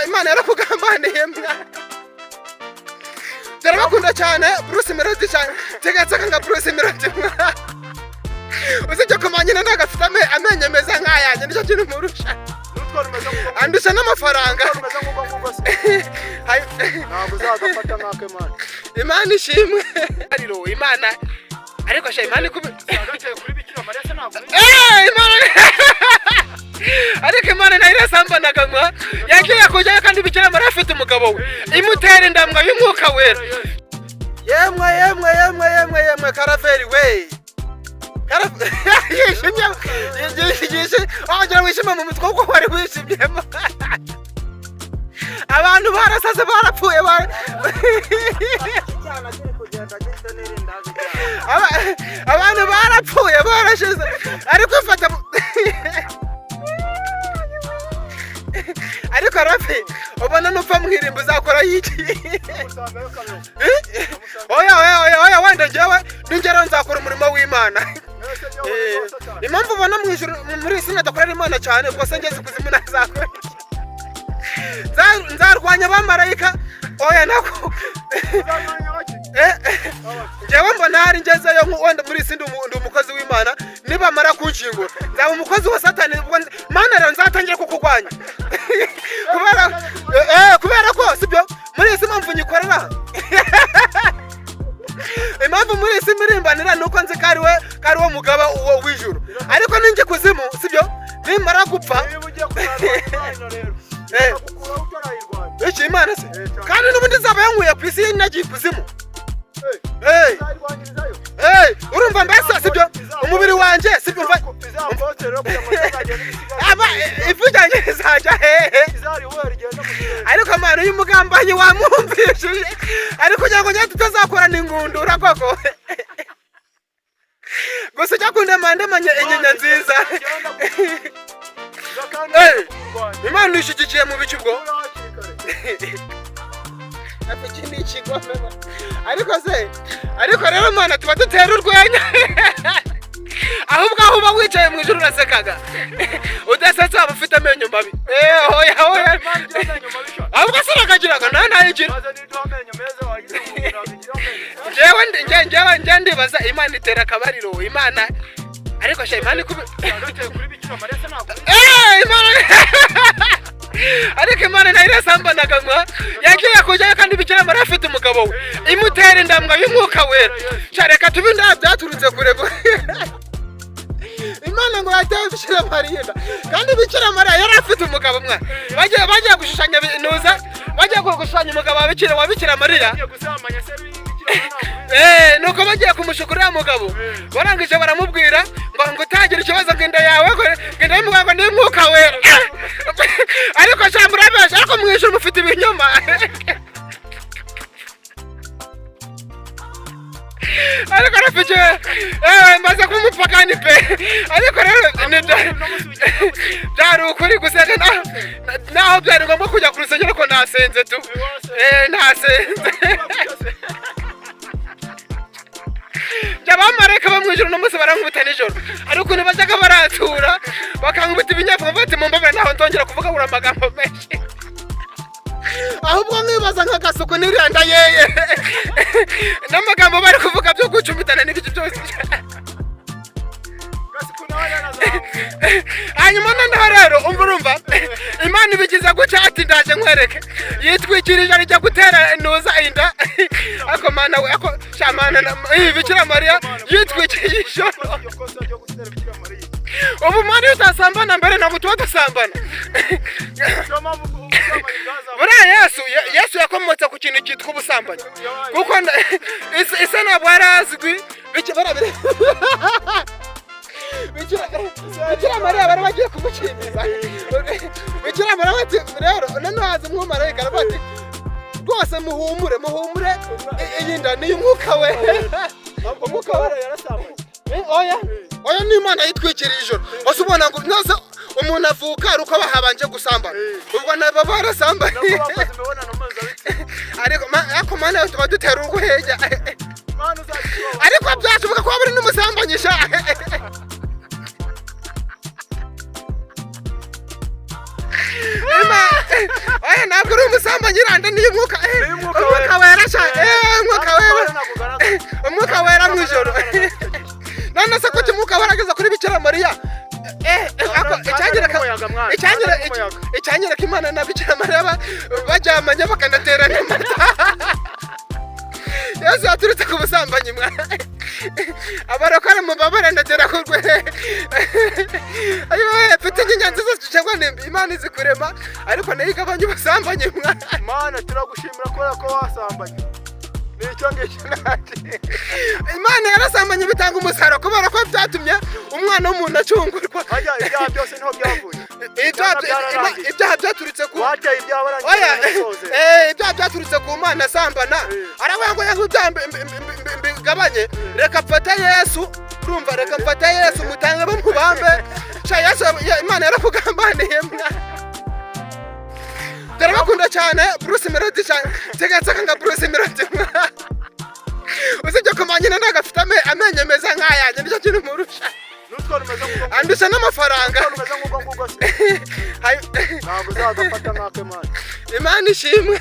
Imana yarakugambaniye mwa Darabakunda cyane Bruce Melody cyane tegatsaka nga Bruce Melody Uzijya kumanyina nagafite amenye meza nk'ayanye nicyo kintu murusha andusha n'amafaranga ntabwo uzagafata nk'ake Imana Imana ishimwe ariko Imana ariko sha Imana kuri Bikira Mariya se ntabwo Imana ariko Imana nayo sambanaga ngwa yagiye kujya kandi Bikira Mariya afite umugabo we imutera indamwa y'umwuka wera yemwe Karaveri we yishimye wagira wishima mu mutwe kuko wari wishimyemo abantu barasaze barapfuye abantu barapfuye barashize ariko fata ariko Rafi ubona nupfa mwirimbo uzakora yiki oya wenda njyewe ningero nzakora umurimo w'Imana impamvu ubona mwijuru muri isi nadakorera Imana cyane ubwo se ngeze kuzimu nazakora nzarwanya abamarayika oya nako njyewe mbona hari ngezeyo wenda muri isi ndi umukozi w'Imana nibamara kunshingura nzaba umukozi wa Satani Mana rero nzatangira kukurwanya kubera ko sibyo muri isi mpamvu nyikorera impamvu muri isi mirimbanira nuko nzi kariwe mugaba uwo w'ijuru ariko ninjye kuzimu sibyo nimara gupfa iki Imana se kandi n'ubundi nzaba yankuye ku isi nagiye kuzimu urumva mbese sibyo umubiri wanje sibyo ivujanye zaja ariko Mana y'umugambanyi wamwumvishije ariko kugira ngo njye tutazakorana ingundura koko gusa ujya kundemandemanya inyinya nziza Imana ishigikiye mu bice ubwo ariko rero Mana tuba dutera urwenya ahubwo aho uba wicaye mu ijuru urasekaga udasetse waba ufite amenyo mabi oya ahubwo se uragagiraga ntayigira njyewe ndibaza Imana itera akabariro Imana ariko sha Imana kuri Bikira Mariya se ntabwo ariko Imana nayo sambanaga ngwa yagiye kujya kandi Bikira Mariya afite umugabo we imutera indamwa y'umwuka wera cyareka tubinda byaturutse kure Imana ngo yateye Bikira Mariya kandi Bikira Mariya yari afite umugabo mwa bagiye gushushanya binuza bagiye gushushanya umugabo wa Bikira Mariya nuko bagiye kumushukurira mugabo barangije baramubwira ngo utagira ikibazo ngenda yawe ngenda y'umugabo n'umwuka wera ariko cyamurabesha ariko mwijuru mufite ibinyoma ariko rafije mbaza kumupakani pe ariko rero byari ukuri gusega naho byari ngombwa kujya ku rusengero ko nasenze tu nasenze abamarayika bamwijuru n'umunsi barankubita nijoro ariko ntibajyaga baratura bakankubita ibinyavuga bati mumbabare ntaho ndongera kuvuga buri amagambo menshi ahubwo mwibaza nk'agasuku n'iranda yeye n'amagambo bari kuvuga byo gucumitana n'ibiki byose hanyuma noneho rero urumva Imana ibigize gutya ati ndaje nkwereke yitwikirije arijya gutera inuza inda ako Mana we ako shamana Bikira Mariya yitwikirije ijoro ubu Mana utasambana mbere ntabwo tuba dusambana buriya Yesu yakomotse ku kintu cyitwa ubusambanyi kuko isa ntabwo yarazwi Bikira Mariya bari bagiye kumukimbiza Bikira Mariya bati rero none haza umwumarayika bati rwose muhumure iyi nda ni umwuka we umwuka we oya ni Imana yitwikiriye ijoro ose ubona ngo nose umuntu avuka ari uko bahabanje gusambana ubwo nabo barasambanye ariko Mana tuba dutera urwenya ariko byashoboka ko bari n'umusambanyisha umusambanyi iranda niyo umwuka wera sha umwuka wera mu ijoro none se ko umwuka warageza kuri Bikira Mariya icyangera ko Imana na Bikira Mariya bajyamanye bakanaterana amata Yesu yaturutse ku busambanyi abarokora mubabare ndagera ku rwe ayo mfite inyanza zose cyangwa Imana izi kurema ariko nayo igabanya ubusambanyi Imana turagushimira ko wasambanye nicyo ngicyo nati Imana yarasambanye bitanga umusaruro kubera ko byatumye umwana w'umuntu acungurwa ajya ibyaha byose niho byavuye ibyaha byaturutse ku wateye ibyaha barangije ibyaha byaturutse ku Mana asambana aravuga ngo yahutambe bigabanye reka mfate Yesu urumva reka mfate Yesu mutange bamubambe sha Yesu Imana yarakugambaniye Darabakunda cyane Bruce Melody cyane tegetseka nga Bruce Melody usibye kumanyina ndagafite amenye meza nk'ayanjye nicyo kintu murusha nutwo rumeze nk'uko andusha n'amafaranga rumeze nk'uko se ntabwo uzagafata nk'ake Imana Imana ishimwe